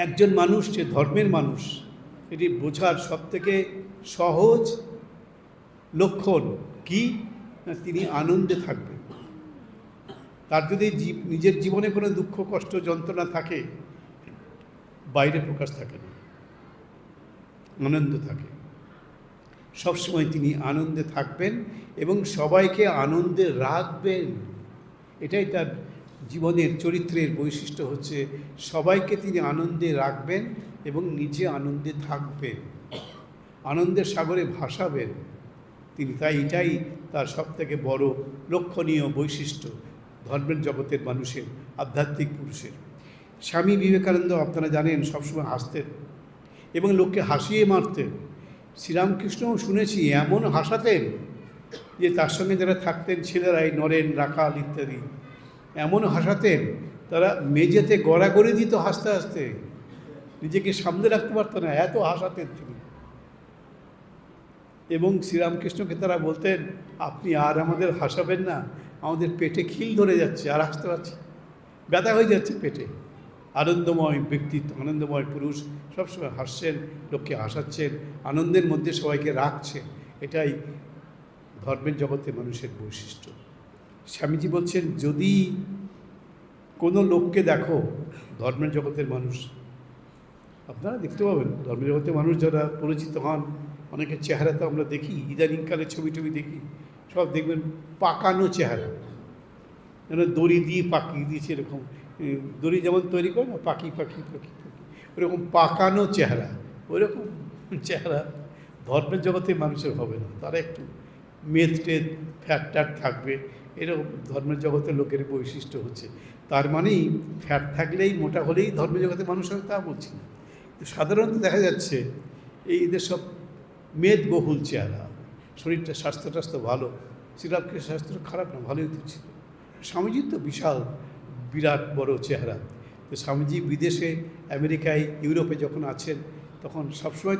একজন মানুষ যে ধর্মের মানুষ এটি বোঝার সবথেকে সহজ লক্ষণ কি না, তিনি আনন্দে থাকবেন। তার যদি নিজের জীবনে কোনো দুঃখ কষ্ট যন্ত্রণা থাকে, বাইরে প্রকাশ থাকে না, আনন্দ থাকে। সবসময় তিনি আনন্দে থাকবেন এবং সবাইকে আনন্দে রাখবেন। এটাই তার জীবনের চরিত্রের বৈশিষ্ট্য, হচ্ছে সবাইকে তিনি আনন্দে রাখবেন এবং নিজে আনন্দে থাকবেন, আনন্দের সাগরে ভাসাবেন তিনি। তাই এটাই তার সবথেকে বড় লক্ষণীয় বৈশিষ্ট্য ধর্মের জগতের মানুষের, আধ্যাত্মিক পুরুষের। স্বামী বিবেকানন্দ আপনারা জানেন সবসময় হাসতেন এবং লোককে হাসিয়ে মারতেন। শ্রীরামকৃষ্ণও শুনেছি এমন হাসাতেন যে তার সঙ্গে যারা থাকতেন ছেলেরাই, নরেন, রাখাল ইত্যাদি, এমন হাসাতেন তারা মেঝেতে গড়াগড়ি দিত হাসতে হাসতে, নিজেকে সামনে রাখতে পারত না, এত হাসাতেন তিনি। এবং শ্রীরামকৃষ্ণকে তারা বলতেন, আপনি আর আমাদের হাসাবেন না, আমাদের পেটে খিল ধরে যাচ্ছে, আর হাসতে পারছি, ব্যথা হয়ে যাচ্ছে পেটে। আনন্দময় ব্যক্তিত্ব, আনন্দময় পুরুষ, সবসময় হাসছেন, লোককে হাসাচ্ছেন, আনন্দের মধ্যে সবাইকে রাখছেন। এটাই ধর্মের জগতে মানুষের বৈশিষ্ট্য। স্বামীজি বলছেন, যদি কোনো লোককে দেখো ধর্মের জগতের মানুষ, আপনারা দেখতে পাবেন ধর্মের জগতের মানুষ যারা পরিচিত হন, অনেকের চেহারা তো আমরা দেখি, ইদানিংকালে ছবি টবি দেখি, সব দেখবেন পাকানো চেহারা, যেন দড়ি দিয়ে পাকিয়ে দিয়েছে, এরকম দড়ি যেমন তৈরি করে না, পাখি পাখি পাখি পাখি, ওরকম পাকানো চেহারা। ওইরকম চেহারা ধর্মের জগতে মানুষের হবে না, তারা একটু মেদ টেদ ফ্যাট ট্যাট থাকবে, এরকম ধর্মের জগতের লোকের বৈশিষ্ট্য হচ্ছে। তার মানেই ফ্যাট থাকলেই, মোটা হলেই ধর্মের জগতে মানুষ হবে তা বলছি না। সাধারণত দেখা যাচ্ছে এদের সব মেদবহুল চেহারা, শরীরটা স্বাস্থ্য টাস্থ্য ভালো। শ্রীরামকৃষ্ণ স্বাস্থ্য খারাপ না, ভালোই তো ছিল। স্বামীজির তো বিশাল বিরাট বড় চেহারা। তো স্বামীজি বিদেশে, আমেরিকায়, ইউরোপে যখন আছেন তখন সবসময়